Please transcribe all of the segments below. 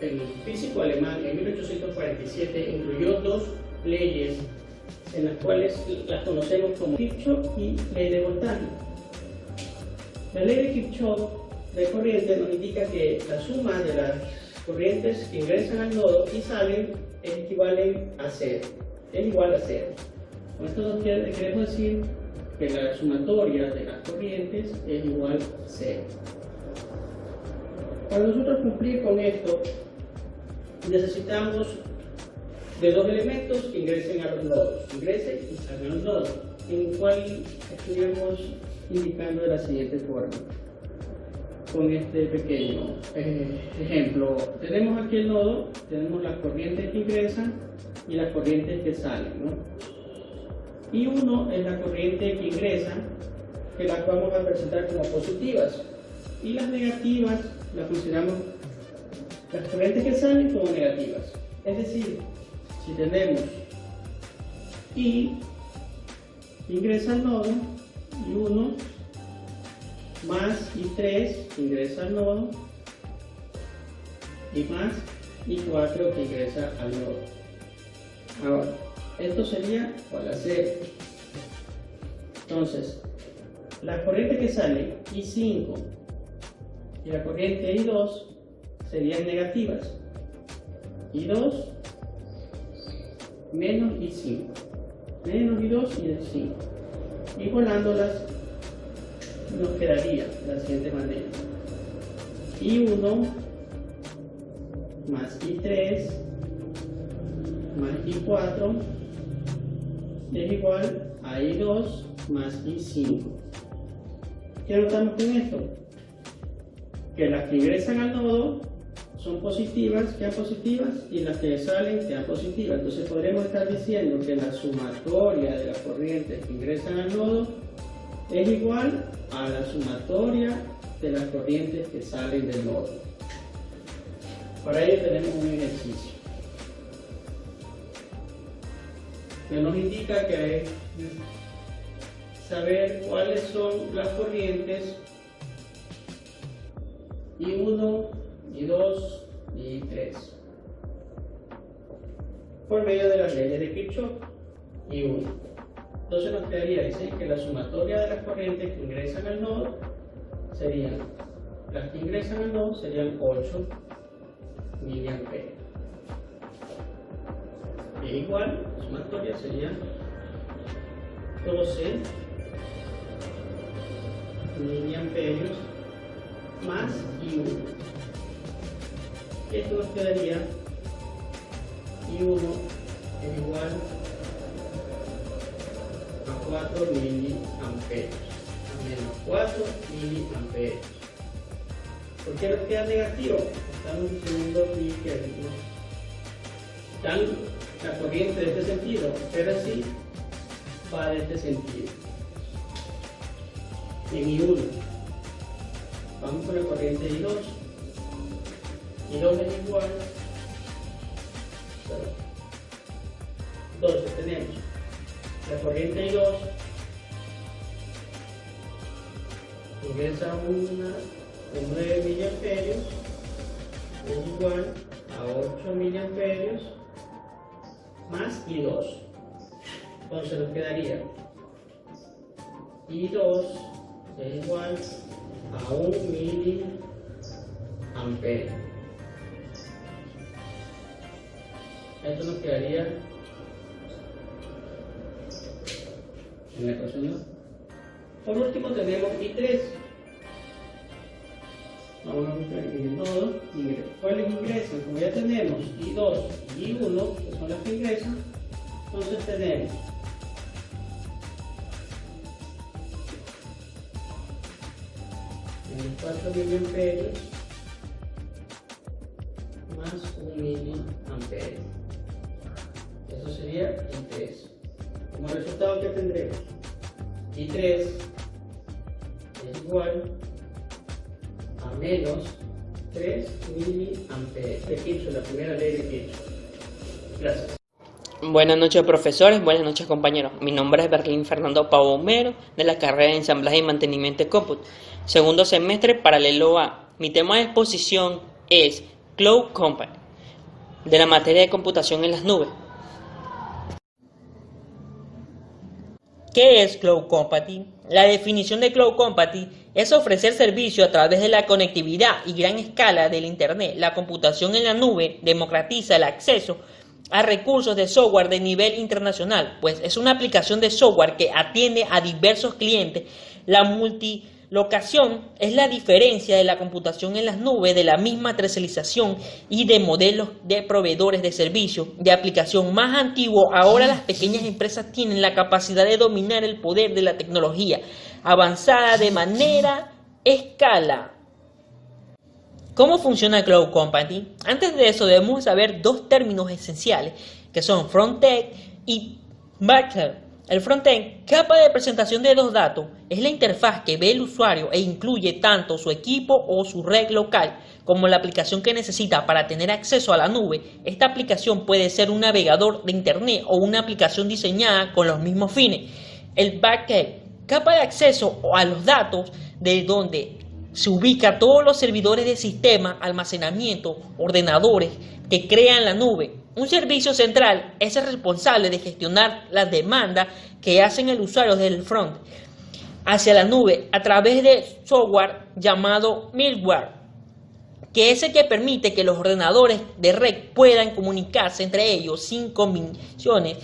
el físico alemán en 1847 incluyó dos leyes en las cuales las conocemos como Kirchhoff y ley de voltaje. La ley de Kirchhoff de corriente nos indica que la suma de las corrientes que ingresan al nodo y salen equivalen a cero, es igual a cero. Con esto queremos decir que la sumatoria de las corrientes es igual a cero. Para nosotros cumplir con esto, necesitamos de dos elementos que ingresen a los nodos, ingresen y salgan a los nodos, en el cual estaríamos indicando de la siguiente forma. Con este pequeño ejemplo, tenemos aquí el nodo, tenemos las corrientes que ingresan y las corrientes que salen, ¿no? Y uno es la corriente que ingresa, que las vamos a presentar como positivas, y las negativas las consideramos las corrientes que salen como negativas. Es decir, si tenemos I ingresa al nodo y 1 más I3 ingresa al nodo y más I4 que ingresa al nodo. Ahora, esto sería igual a 0. Entonces, la corriente que sale I5 y la corriente I2 serían negativas. I2 menos I5, menos I2 y I5. Igualándolas nos quedaría de la siguiente manera: I1 más I3 más I4 es igual a I2 más I5. ¿Qué notamos con esto? Que las que ingresan al nodo son positivas, quedan positivas, y las que salen quedan positivas. Entonces podremos estar diciendo que la sumatoria de las corrientes que ingresan al nodo es igual a la sumatoria de las corrientes que salen del nodo. Para ello tenemos un ejercicio que nos indica que hay que saber cuáles son las corrientes I1, I2 y I3 por medio de las leyes de Kirchhoff I1. Entonces nos quedaría decir que la sumatoria de las corrientes que ingresan al nodo serían, las que ingresan al nodo serían 8 miliamperios. E igual, la sumatoria sería 12 miliamperios más I1. Esto nos quedaría I1 es igual a 4 miliamperios, a menos 4 miliamperios. ¿Por qué nos queda negativo? Estamos diciendo aquí que la corriente de este sentido, pero así va de este sentido. En I1 vamos con la corriente I2. I2 es igual, entonces tenemos la corriente I2 ingresa con 9 miliamperios, es igual a 8 miliamperios más I2. Entonces nos quedaría I2 es igual a 1 miliamperio. Esto nos quedaría en la ecuación 2. Por último tenemos I3. Vamos a buscar el nodo. ¿Cuáles ingresan? Como ya tenemos I2 y I1, que son las que ingresan, entonces tenemos en 4 miliamperios más 1 miliamperio. Eso sería I3. Como resultado, ¿qué tendremos? I3 es igual a menos 3 miliamperios. De Kirchhoff, la primera ley de Kirchhoff. Gracias. Buenas noches, profesores. Buenas noches, compañeros. Mi nombre es Berlín Fernando Pavomero, de la carrera de Ensamblaje y Mantenimiento de Cómputo, segundo semestre, paralelo A. Mi tema de exposición es Cloud Computing, de la materia de computación en las nubes. ¿Qué es Cloud Computing? La definición de Cloud Computing es ofrecer servicio a través de la conectividad y gran escala del Internet. La computación en la nube democratiza el acceso a recursos de software de nivel internacional, pues es una aplicación de software que atiende a diversos clientes. La multilocación es la diferencia de la computación en las nubes de la misma tercerización y de modelos de proveedores de servicios de aplicación más antiguos. Ahora las pequeñas empresas tienen la capacidad de dominar el poder de la tecnología avanzada de manera escala. ¿Cómo funciona Cloud Computing? Antes de eso debemos saber dos términos esenciales que son frontend y backend. El frontend, capa de presentación de los datos, es la interfaz que ve el usuario e incluye tanto su equipo o su red local como la aplicación que necesita para tener acceso a la nube. Esta aplicación puede ser un navegador de internet o una aplicación diseñada con los mismos fines. El backend, capa de acceso a los datos de donde se ubica todos los servidores de sistema, almacenamiento, ordenadores que crean la nube. Un servicio central es el responsable de gestionar las demandas que hacen el usuario del front hacia la nube a través de software llamado middleware, que es el que permite que los ordenadores de red puedan comunicarse entre ellos sin combinaciones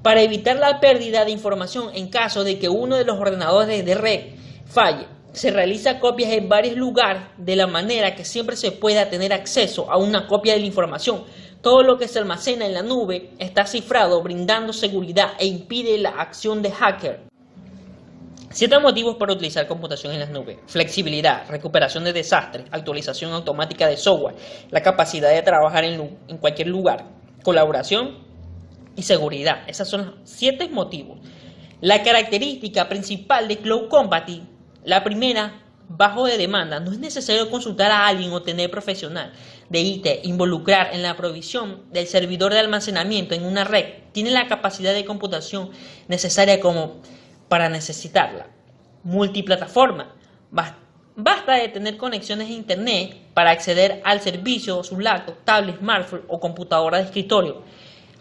para evitar la pérdida de información en caso de que uno de los ordenadores de red falle. Se realiza copias en varios lugares de la manera que siempre se pueda tener acceso a una copia de la información. Todo lo que se almacena en la nube está cifrado, brindando seguridad e impide la acción de hacker. 7 motivos para utilizar computación en las nubes: flexibilidad, recuperación de desastres, actualización automática de software, la capacidad de trabajar en cualquier lugar, colaboración y seguridad. Esos son los 7 motivos. La característica principal de Cloud Computing: la primera, bajo de demanda. No es necesario consultar a alguien o tener profesional de IT involucrar en la provisión del servidor de almacenamiento en una red. Tiene la capacidad de computación necesaria como para necesitarla. Multiplataforma. Basta de tener conexiones a internet para acceder al servicio, su laptop, tablet, smartphone o computadora de escritorio.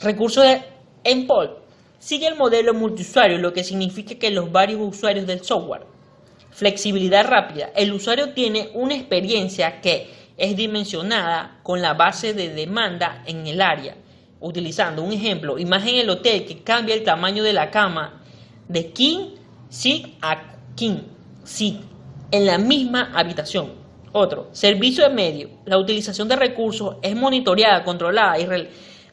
Recursos de endpoint. Sigue el modelo multiusuario, lo que significa que los varios usuarios del software. Flexibilidad rápida. El usuario tiene una experiencia que es dimensionada con la base de demanda en el área. Utilizando un ejemplo, imagen el hotel que cambia el tamaño de la cama de king size a king size en la misma habitación. Otro, servicio de medio. La utilización de recursos es monitoreada, controlada y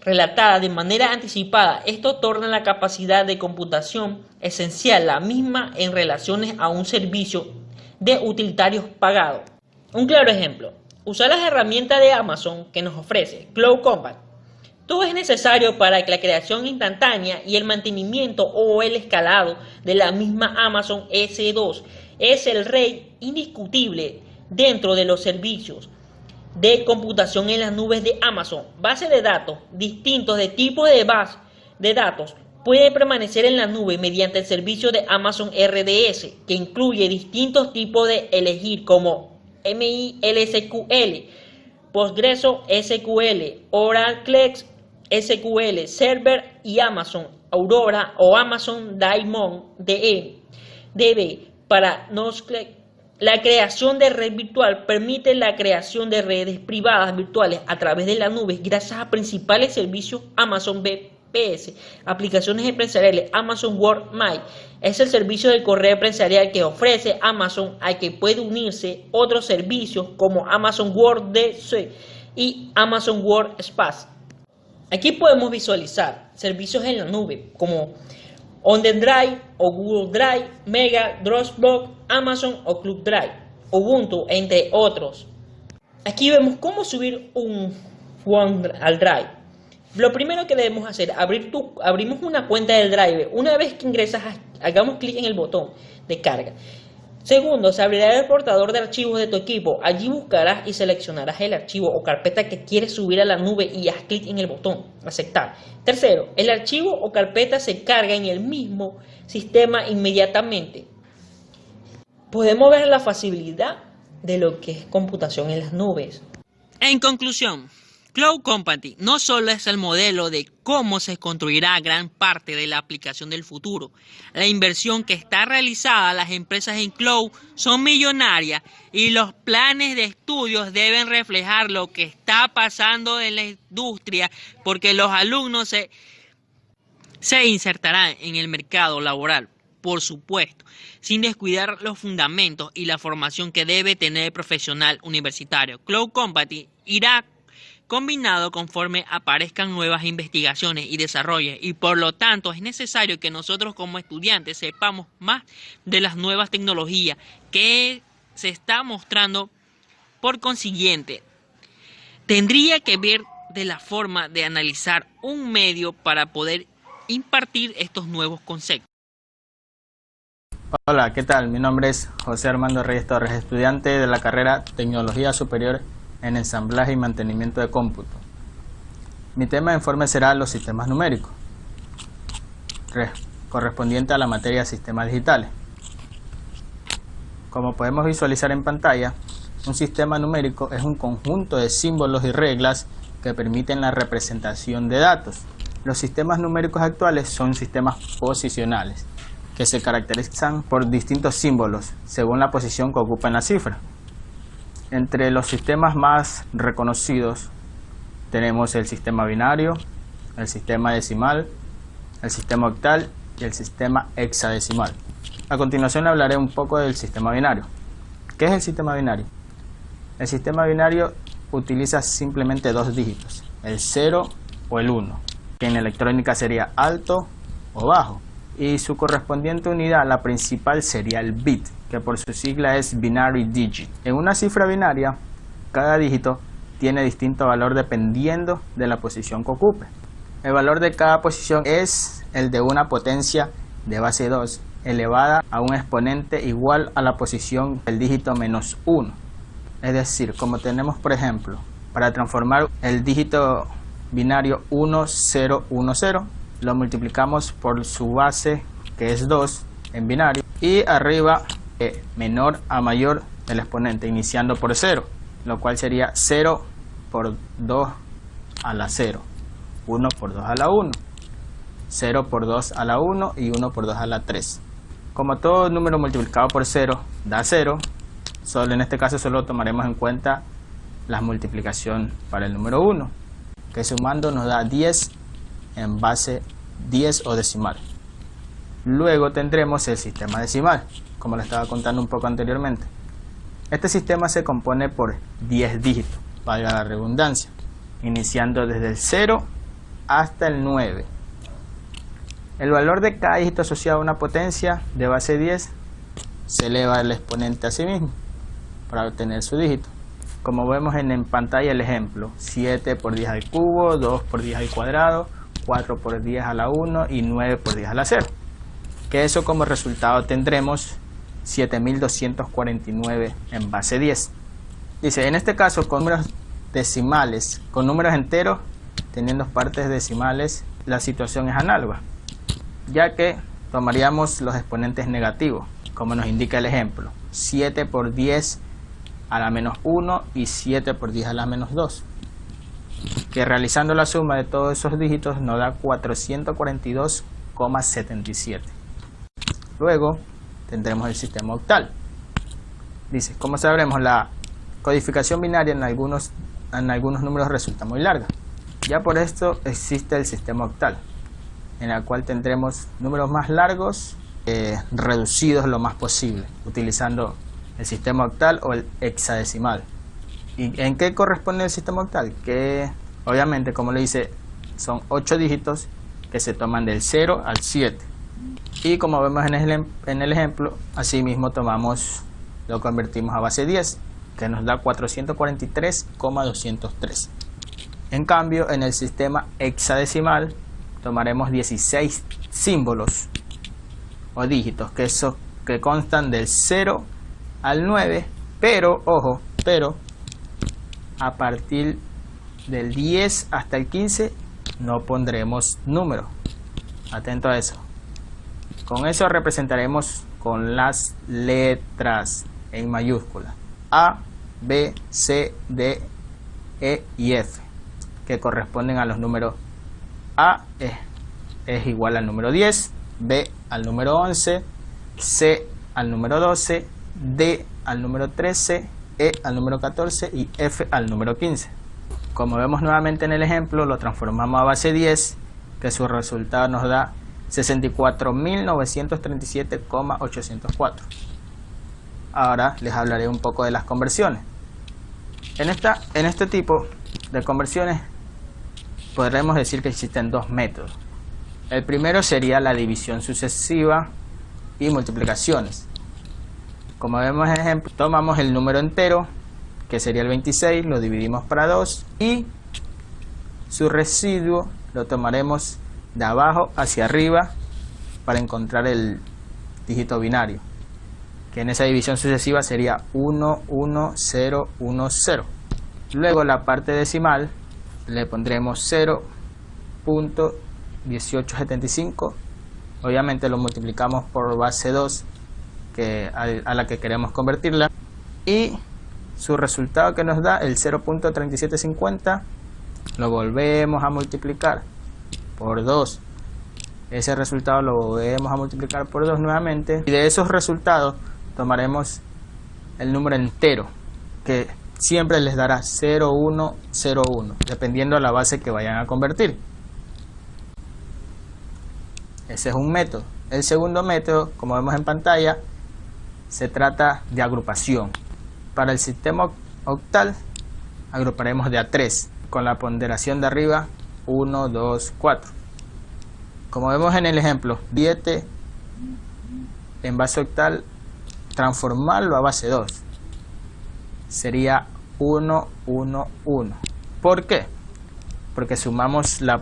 relatada de manera anticipada. Esto torna la capacidad de computación esencial, la misma en relaciones a un servicio de utilitarios pagado. Un claro ejemplo: usar las herramientas de Amazon que nos ofrece Cloud Computing. Todo es necesario para la creación instantánea y el mantenimiento o el escalado de la misma Amazon S2. Es el rey indiscutible dentro de los servicios de computación en las nubes de Amazon. Base de datos distintos de tipos de base de datos puede permanecer en la nube mediante el servicio de Amazon RDS, que incluye distintos tipos de elegir como MySQL, PostgreSQL, Oracle SQL Server y Amazon Aurora o Amazon DB para NoSQL. La creación de red virtual permite la creación de redes privadas virtuales a través de la nube gracias a principales servicios Amazon BPS, aplicaciones empresariales. Amazon WordMail es el servicio de correo empresarial que ofrece Amazon, al que puede unirse otros servicios como Amazon WordDC y Amazon WordSpace. Aquí podemos visualizar servicios en la nube como OneDrive o Google Drive, Mega, Dropbox, Amazon o Cloud Drive, Ubuntu, entre otros. Aquí vemos cómo subir un al Drive. Lo primero que debemos hacer, abrimos una cuenta del Drive. Una vez que ingresas, hagamos clic en el botón de carga. Segundo, se abrirá el portador de archivos de tu equipo. Allí buscarás y seleccionarás el archivo o carpeta que quieres subir a la nube y haz clic en el botón aceptar. Tercero, el archivo o carpeta se carga en el mismo sistema inmediatamente. Podemos ver la facilidad de lo que es computación en las nubes. En conclusión, Cloud Computing no solo es el modelo de cómo se construirá gran parte de la aplicación del futuro. La inversión que está realizada las empresas en Cloud son millonarias y los planes de estudios deben reflejar lo que está pasando en la industria, porque los alumnos se insertarán en el mercado laboral, por supuesto, sin descuidar los fundamentos y la formación que debe tener el profesional universitario. Cloud Computing irá combinado conforme aparezcan nuevas investigaciones y desarrollos, y por lo tanto es necesario que nosotros como estudiantes sepamos más de las nuevas tecnologías que se está mostrando. Por consiguiente, tendría que ver de la forma de analizar un medio para poder impartir estos nuevos conceptos. Hola, ¿qué tal? Mi nombre es José Armando Reyes Torres, estudiante de la carrera Tecnología Superior en Ensamblaje y Mantenimiento de Cómputo. Mi tema de informe será los sistemas numéricos, correspondiente a la materia de sistemas digitales. Como podemos visualizar en pantalla, un sistema numérico es un conjunto de símbolos y reglas que permiten la representación de datos. Los sistemas numéricos actuales son sistemas posicionales, que se caracterizan por distintos símbolos según la posición que ocupa en la cifra. Entre los sistemas más reconocidos tenemos el sistema binario, el sistema decimal, el sistema octal y el sistema hexadecimal. A continuación hablaré un poco del sistema binario. ¿Qué es el sistema binario? El sistema binario utiliza simplemente dos dígitos, el 0 o el 1, que en electrónica sería alto o bajo, y su correspondiente unidad, la principal, sería el bit, que por su sigla es binary digit. En una cifra binaria, cada dígito tiene distinto valor dependiendo de la posición que ocupe. El valor de cada posición es el de una potencia de base 2 elevada a un exponente igual a la posición del dígito menos 1. Es decir, como tenemos por ejemplo, para transformar el dígito binario 1010, lo multiplicamos por su base, que es 2 en binario, y arriba menor a mayor del exponente, iniciando por 0, lo cual sería 0 por 2 a la 0, 1 por 2 a la 1, 0 por 2 a la 1 y 1 por 2 a la 3. Como todo número multiplicado por 0 da 0, en este caso solo tomaremos en cuenta la multiplicación para el número 1, que sumando nos da 10 en base 10 o decimal. Luego tendremos el sistema decimal, como les estaba contando un poco anteriormente. Este sistema se compone por 10 dígitos, valga la redundancia, iniciando desde el 0 hasta el 9. El valor de cada dígito asociado a una potencia de base 10 se eleva el exponente a sí mismo para obtener su dígito. Como vemos en pantalla el ejemplo, 7 por 10 al cubo, 2 por 10 al cuadrado, 4 por 10 a la 1 y 9 por 10 a la 0. Que eso como resultado tendremos 7249 en base 10. Dice, en este caso con números decimales, con números enteros teniendo partes decimales, la situación es análoga, ya que tomaríamos los exponentes negativos, como nos indica el ejemplo, 7 por 10 a la menos 1 y 7 por 10 a la menos 2, que realizando la suma de todos esos dígitos nos da 442,77. Luego tendremos el sistema octal. Dice, como sabremos, la codificación binaria en algunos números resulta muy larga. Ya por esto existe el sistema octal, en el cual tendremos números más largos reducidos lo más posible, utilizando el sistema octal o el hexadecimal. ¿Y en qué corresponde el sistema octal? Que obviamente, como le dice, son 8 dígitos que se toman del 0 al 7. Y como vemos en el ejemplo, asimismo lo convertimos a base 10, que nos da 443,203. En cambio, en el sistema hexadecimal tomaremos 16 símbolos o dígitos que constan del 0 al 9, pero, ojo, a partir del 10 hasta el 15 no pondremos número. Atento a eso. Con eso representaremos con las letras en mayúscula: A, B, C, D, E y F, que corresponden a los números A es igual al número 10, B al número 11, C al número 12, D al número 13, E al número 14 y F al número 15. Como vemos nuevamente en el ejemplo, lo transformamos a base 10, que su resultado nos da 64.937,804. Ahora les hablaré un poco de las conversiones. En este tipo de conversiones podremos decir que existen dos métodos. El primero sería la división sucesiva y multiplicaciones. Como vemos en el ejemplo, tomamos el número entero, que sería el 26, lo dividimos para 2 y su residuo lo tomaremos de abajo hacia arriba para encontrar el dígito binario, que en esa división sucesiva sería 1, 1, 0, 1, 0. Luego la parte decimal le pondremos 0.1875. Obviamente lo multiplicamos por base 2, a la que queremos convertirla, y su resultado que nos da el 0.3750 lo volvemos a multiplicar por 2. Ese resultado lo volvemos a multiplicar por 2 nuevamente, y de esos resultados tomaremos el número entero, que siempre les dará 0101, dependiendo de la base que vayan a convertir. Ese es un método. El segundo método, como vemos en pantalla, se trata de agrupación. Para el sistema octal agruparemos de a 3, con la ponderación de arriba 1, 2, 4. Como vemos en el ejemplo, 7 en base octal, transformarlo a base 2 sería 1, 1, 1. ¿Por qué? Porque sumamos la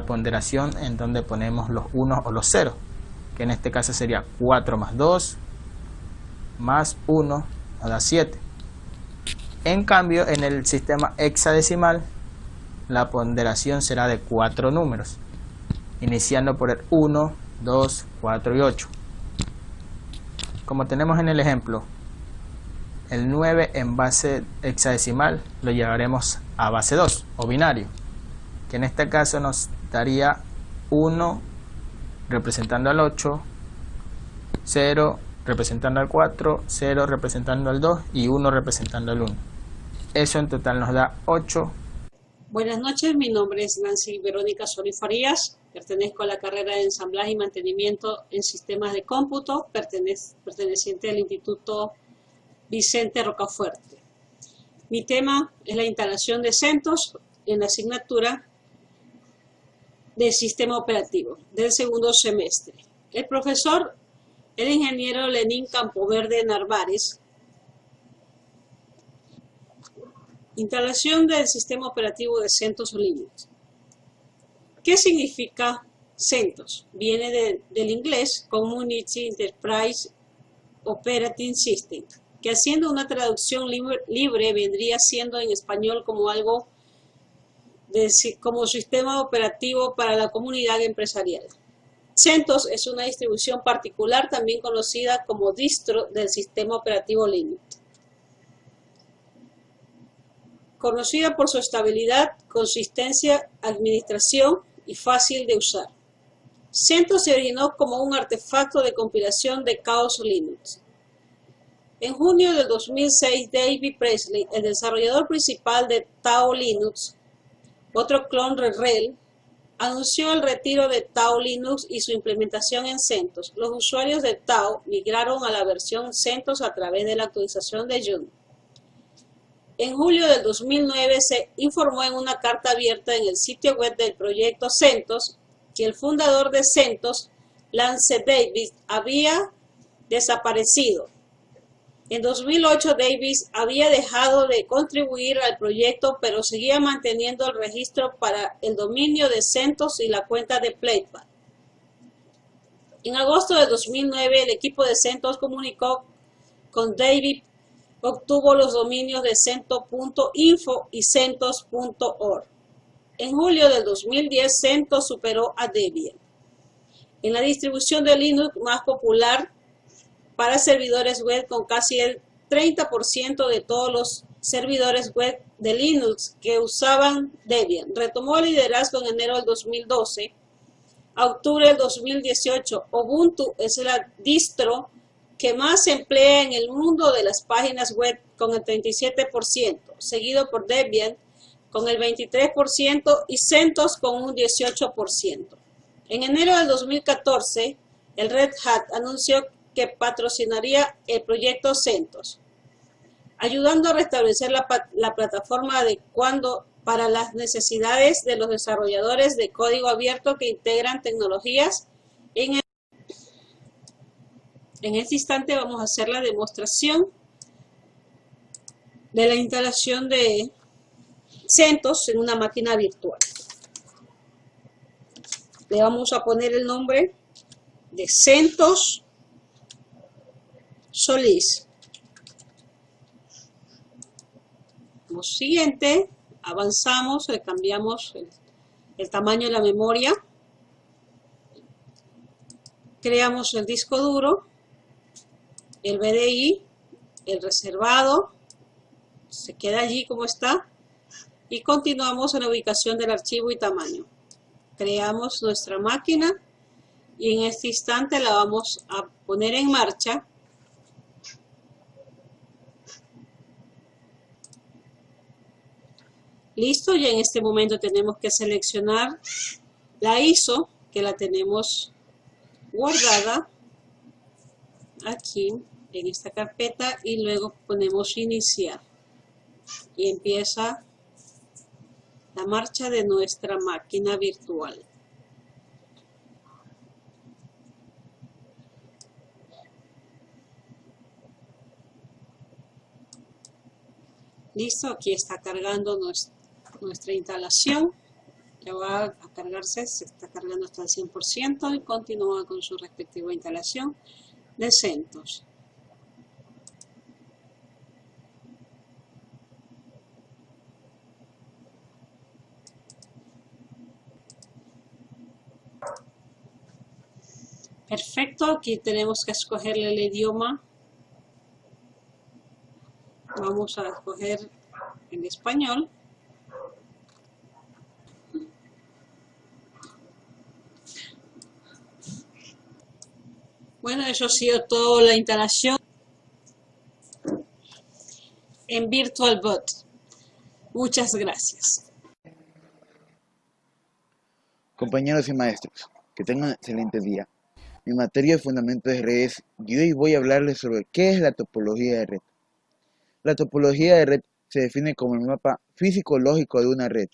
ponderación en donde ponemos los 1 o los 0, que en este caso sería 4 más 2 más 1 nos da 7. En cambio, en el sistema hexadecimal, la ponderación será de 4 números, iniciando por el 1, 2, 4 y 8. Como tenemos en el ejemplo, el 9 en base hexadecimal lo llevaremos a base 2 o binario, que en este caso nos daría 1 representando al 8, 0 representando al 4, 0 representando al 2 y 1 representando al 1. Eso en total nos da 8. Buenas noches, mi nombre es Nancy Verónica Solís Farías, pertenezco a la carrera de ensamblaje y mantenimiento en sistemas de cómputo, perteneciente al Instituto Vicente Rocafuerte. Mi tema es la instalación de CentOS en la asignatura de sistema operativo del segundo semestre. El profesor, el ingeniero Lenín Campoverde Narváez. Instalación del sistema operativo de CentOS o Linux. ¿Qué significa CentOS? Viene del inglés Community Enterprise Operating System, que haciendo una traducción libre vendría siendo en español como algo como sistema operativo para la comunidad empresarial. CentOS es una distribución particular también conocida como distro del sistema operativo Linux, conocida por su estabilidad, consistencia, administración y fácil de usar. CentOS se originó como un artefacto de compilación de Chaos Linux. En junio del 2006, David Presley, el desarrollador principal de Tau Linux, otro clon de RHEL, anunció el retiro de Tau Linux y su implementación en CentOS. Los usuarios de Tau migraron a la versión CentOS a través de la actualización de June. En julio del 2009 se informó en una carta abierta en el sitio web del proyecto CentOS que el fundador de CentOS, Lance Davis, había desaparecido. En 2008 Davis había dejado de contribuir al proyecto, pero seguía manteniendo el registro para el dominio de CentOS y la cuenta de Playpad. En agosto de 2009 el equipo de CentOS comunicó con Davis, obtuvo los dominios de centos.info y centos.org. En julio del 2010 CentOS superó a Debian en la distribución de Linux más popular para servidores web, con casi el 30% de todos los servidores web de Linux que usaban Debian. Retomó el liderazgo en enero del 2012. A octubre del 2018, Ubuntu es la distro que más se emplea en el mundo de las páginas web con el 37%, seguido por Debian con el 23% y CentOS con un 18%. En enero del 2014, el Red Hat anunció que patrocinaría el proyecto CentOS, ayudando a restablecer la plataforma adecuando para las necesidades de los desarrolladores de código abierto que integran tecnologías. En este instante vamos a hacer la demostración de la instalación de CentOS en una máquina virtual. Le vamos a poner el nombre de CentOS Solís. Como siguiente, avanzamos, le cambiamos el tamaño de la memoria, creamos el disco duro, el VDI, el reservado, se queda allí como está, y continuamos en la ubicación del archivo y tamaño. Creamos nuestra máquina y en este instante la vamos a poner en marcha. Listo, ya en este momento tenemos que seleccionar la ISO, que la tenemos guardada aquí en esta carpeta, y luego ponemos iniciar y empieza la marcha de nuestra máquina virtual. Listo, aquí está cargando nuestra instalación. Ya va a cargarse, se está cargando hasta el 100% y continúa con su respectiva instalación de CentOS. Perfecto, aquí tenemos que escogerle el idioma. Vamos a escoger en español. Bueno, eso ha sido toda la instalación en VirtualBox. Muchas gracias. Compañeros y maestros, que tengan un excelente día. Mi materia de fundamentos de redes y hoy voy a hablarles sobre qué es la topología de red. La topología de red se define como el mapa físico-lógico de una red.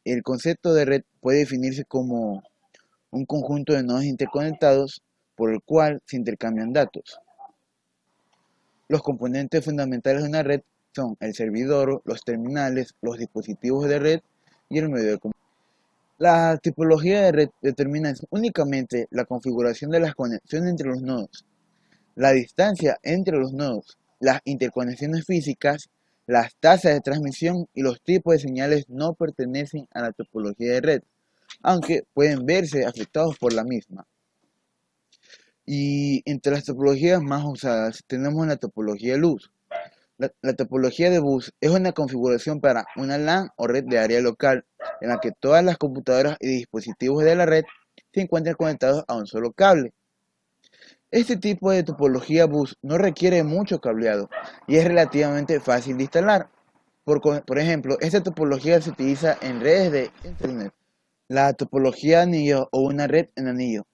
El concepto de red puede definirse como un conjunto de nodos interconectados por el cual se intercambian datos. Los componentes fundamentales de una red son el servidor, los terminales, los dispositivos de red y el medio de comunicación. La tipología de red determina únicamente la configuración de las conexiones entre los nodos, la distancia entre los nodos, las interconexiones físicas, las tasas de transmisión y los tipos de señales no pertenecen a la topología de red, aunque pueden verse afectados por la misma. Y entre las topologías más usadas tenemos la topología de luz. La topología de bus es una configuración para una LAN o red de área local, en la que todas las computadoras y dispositivos de la red se encuentran conectados a un solo cable. Este tipo de topología bus no requiere mucho cableado y es relativamente fácil de instalar. Por ejemplo, esta topología se utiliza en redes de internet. La topología de anillo o una red en anillo.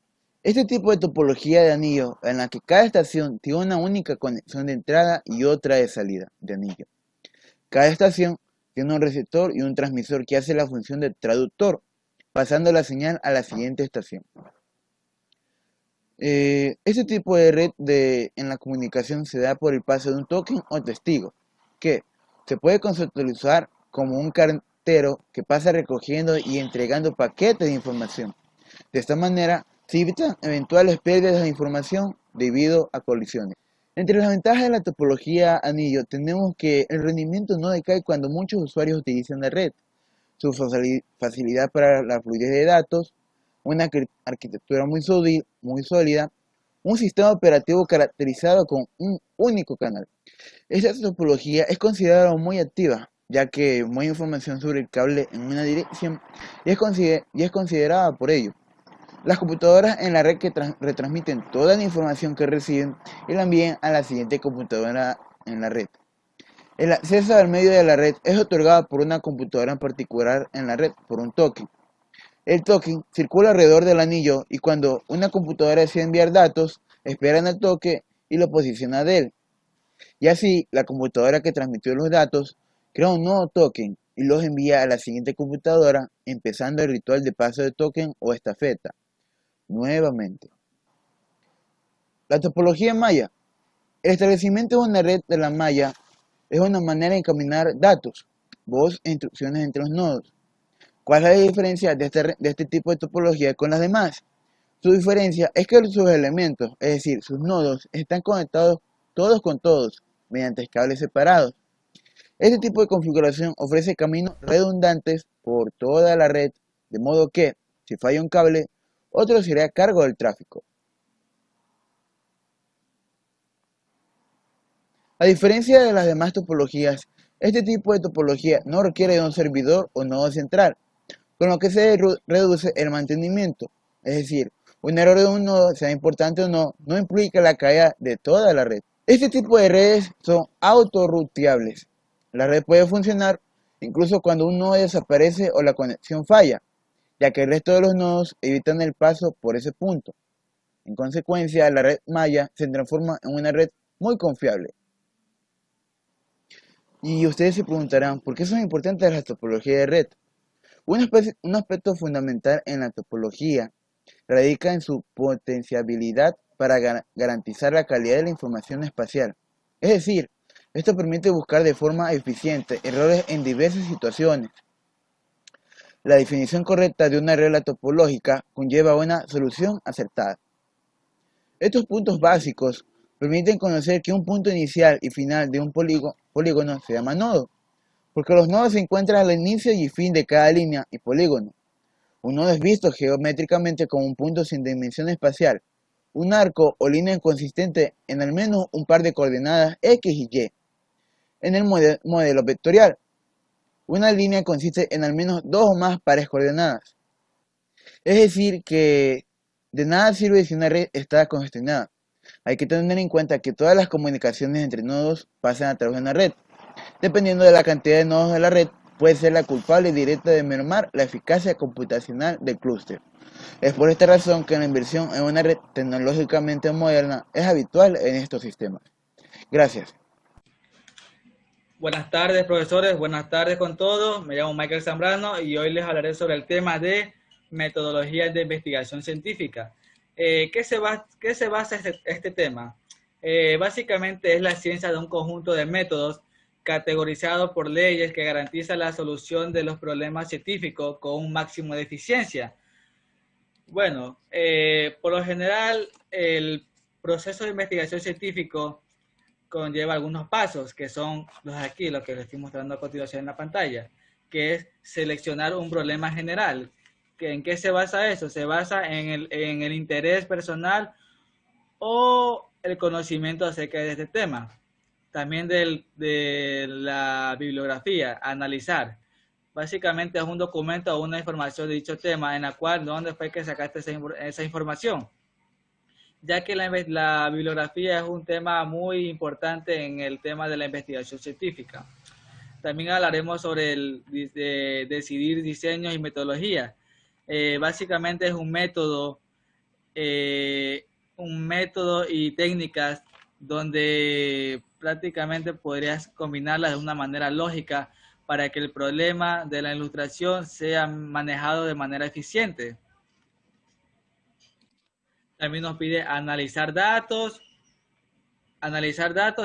Este tipo de topología de anillo, en la que cada estación tiene una única conexión de entrada y otra de salida de anillo. Cada estación tiene un receptor y un transmisor que hace la función de traductor, pasando la señal a la siguiente estación. Este tipo de red en la comunicación se da por el paso de un token o testigo, que se puede conceptualizar como un cartero que pasa recogiendo y entregando paquetes de información. De esta manera, se evitan eventuales pérdidas de información debido a colisiones. Entre las ventajas de la topología anillo tenemos que el rendimiento no decae cuando muchos usuarios utilizan la red, su facilidad para la fluidez de datos, una arquitectura muy sólida, un sistema operativo caracterizado con un único canal. Esta topología es considerada muy activa, ya que mueve información sobre el cable en una dirección y es considerada por ello. Las computadoras en la red que retransmiten toda la información que reciben y la envían a la siguiente computadora en la red. El acceso al medio de la red es otorgado por una computadora en particular en la red por un token. El token circula alrededor del anillo y cuando una computadora desea enviar datos, espera en el token y lo posiciona de él. Y así, la computadora que transmitió los datos crea un nuevo token y los envía a la siguiente computadora, empezando el ritual de paso de token o estafeta. Nuevamente. La topología maya. El establecimiento de una red de la malla es una manera de encaminar datos, voz e instrucciones entre los nodos. ¿Cuál es la diferencia de este tipo de topología con las demás? Su diferencia es que sus elementos, es decir, sus nodos, están conectados todos con todos, mediante cables separados. Este tipo de configuración ofrece caminos redundantes por toda la red, de modo que, si falla un cable, otro se hará a cargo del tráfico. A diferencia de las demás topologías, este tipo de topología no requiere de un servidor o nodo central, con lo que se reduce el mantenimiento. Es decir, un error de un nodo, sea importante o no, no implica la caída de toda la red. Este tipo de redes son autorruteables. La red puede funcionar incluso cuando un nodo desaparece o la conexión falla, ya que el resto de los nodos evitan el paso por ese punto. En consecuencia, la red maya se transforma en una red muy confiable. Y ustedes se preguntarán, ¿por qué son importantes las topologías de red? Un aspecto fundamental en la topología radica en su potenciabilidad para garantizar la calidad de la información espacial. Es decir, esto permite buscar de forma eficiente errores en diversas situaciones. La definición correcta de una regla topológica conlleva una solución acertada. Estos puntos básicos permiten conocer que un punto inicial y final de un polígono se llama nodo, porque los nodos se encuentran al inicio y fin de cada línea y polígono. Un nodo es visto geométricamente como un punto sin dimensión espacial, un arco o línea inconsistente en al menos un par de coordenadas X y Y. En el modelo vectorial, una línea consiste en al menos dos o más pares coordenadas. Es decir, que de nada sirve si una red está congestionada. Hay que tener en cuenta que todas las comunicaciones entre nodos pasan a través de una red. Dependiendo de la cantidad de nodos de la red, puede ser la culpable directa de mermar la eficacia computacional del clúster. Es por esta razón que la inversión en una red tecnológicamente moderna es habitual en estos sistemas. Gracias. Buenas tardes, profesores. Buenas tardes con todos. Me llamo Michael Zambrano y hoy les hablaré sobre el tema de metodologías de investigación científica. ¿Qué se basa este tema? Básicamente es la ciencia de un conjunto de métodos categorizados por leyes que garantizan la solución de los problemas científicos con un máximo de eficiencia. Bueno, por lo general, el proceso de investigación científico conlleva algunos pasos, que son los aquí, lo que les estoy mostrando a continuación en la pantalla, que es seleccionar un problema general. ¿En qué se basa eso? Se basa en el interés personal o el conocimiento acerca de este tema. También de la bibliografía, analizar. Básicamente es un documento o una información de dicho tema en la cual dónde fue que sacaste esa información, ya que la bibliografía es un tema muy importante en el tema de la investigación científica. También hablaremos sobre decidir diseños y metodologías. Básicamente es un método y técnicas donde prácticamente podrías combinarlas de una manera lógica para que el problema de la ilustración sea manejado de manera eficiente. También nos pide analizar datos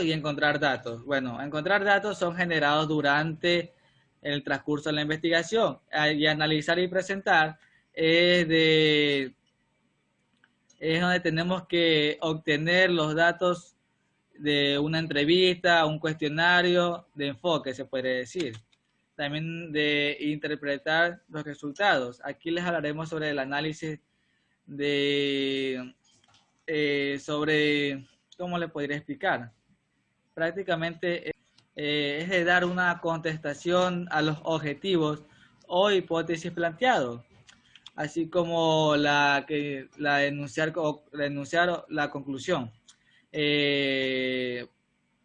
y encontrar datos. Bueno, encontrar datos son generados durante el transcurso de la investigación, y analizar y presentar es donde tenemos que obtener los datos de una entrevista, un cuestionario de enfoque, se puede decir. También de interpretar los resultados. Aquí les hablaremos sobre el análisis sobre, ¿cómo le podría explicar? prácticamente es de dar una contestación a los objetivos o hipótesis planteados, así como la enunciar la conclusión.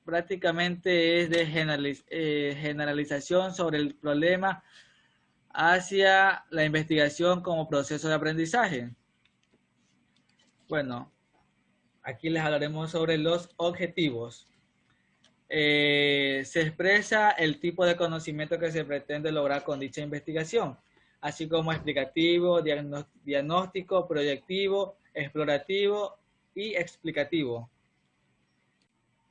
Prácticamente es de generalización sobre el problema hacia la investigación como proceso de aprendizaje. Bueno, aquí les hablaremos sobre los objetivos. Se expresa el tipo de conocimiento que se pretende lograr con dicha investigación, así como explicativo, diagnóstico, proyectivo, explorativo y explicativo.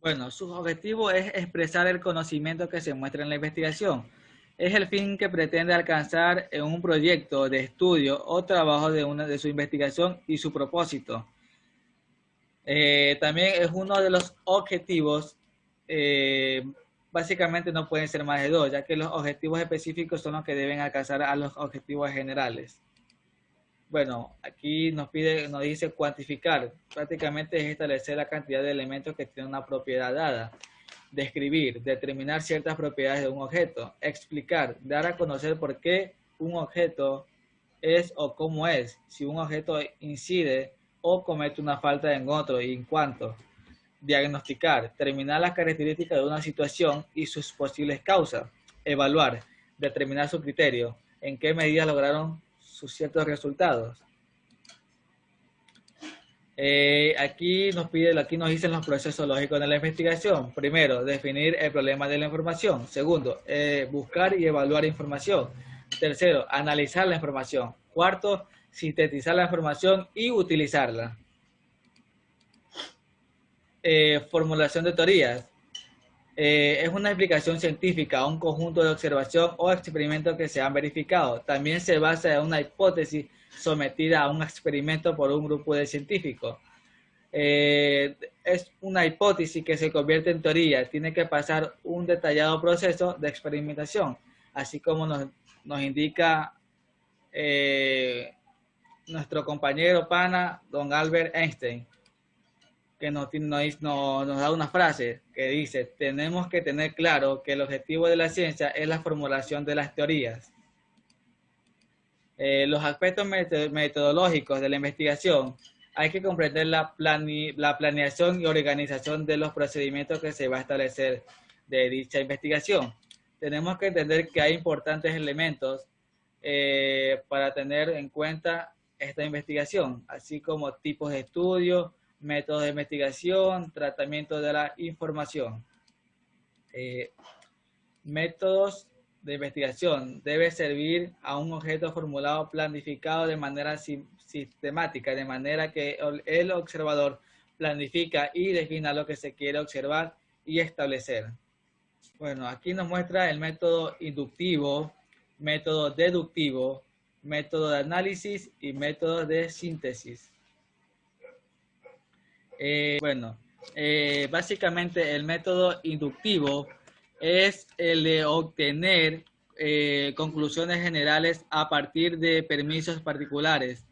Bueno, su objetivo es expresar el conocimiento que se muestra en la investigación. Es el fin que pretende alcanzar en un proyecto de estudio o trabajo de su investigación y su propósito. También es uno de los objetivos, básicamente no pueden ser más de dos, ya que los objetivos específicos son los que deben alcanzar a los objetivos generales. Bueno, aquí nos dice cuantificar, prácticamente es establecer la cantidad de elementos que tiene una propiedad dada. Describir, determinar ciertas propiedades de un objeto. Explicar, dar a conocer por qué un objeto es o cómo es, si un objeto incide o comete una falta en otro y en cuánto. Diagnosticar, determinar las características de una situación y sus posibles causas. Evaluar, determinar su criterio, en qué medida lograron sus ciertos resultados. Aquí nos dicen los procesos lógicos de la investigación. Primero, definir el problema de la información. Segundo, buscar y evaluar información. Tercero, analizar la información. Cuarto, sintetizar la información y utilizarla. Formulación de teorías. Es una explicación científica a un conjunto de observación o experimentos que se han verificado. También se basa en una hipótesis sometida a un experimento por un grupo de científicos. Es una hipótesis que se convierte en teoría. Tiene que pasar un detallado proceso de experimentación, así como nos indica nuestro compañero pana, don Albert Einstein, que nos da una frase que dice: tenemos que tener claro que el objetivo de la ciencia es la formulación de las teorías. Los aspectos metodológicos de la investigación: hay que comprender la planeación y organización de los procedimientos que se va a establecer de dicha investigación. Tenemos que entender que hay importantes elementos para tener en cuenta esta investigación, así como tipos de estudio, métodos de investigación, tratamiento de la información. Métodos de investigación: debe servir a un objeto formulado, planificado de manera sistemática, de manera que el observador planifica y defina lo que se quiere observar y establecer. Bueno, aquí nos muestra el método inductivo, método deductivo, método de análisis y método de síntesis. Básicamente el método inductivo es el de obtener conclusiones generales a partir de premisas particulares.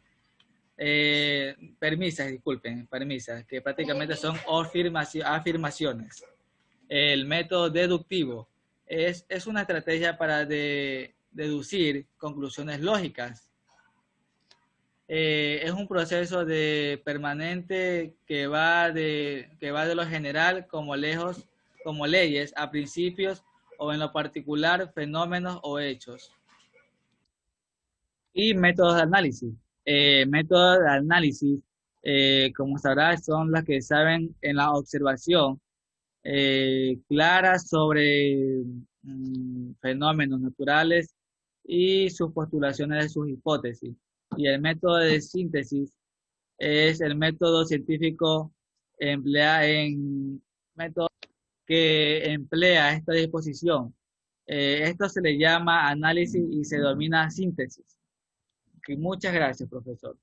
Premisas, que prácticamente son afirmaciones. El método deductivo es una estrategia para deducir conclusiones lógicas. Es un proceso permanente que va de lo general como leyes a principios, o en lo particular fenómenos o hechos. Y métodos de análisis. Métodos de análisis, como sabrás, son las que saben en la observación clara sobre fenómenos naturales y sus postulaciones de sus hipótesis. Y el método de síntesis es el método científico que emplea esta disposición. Esto se le llama análisis y se denomina síntesis. Y muchas gracias, profesor.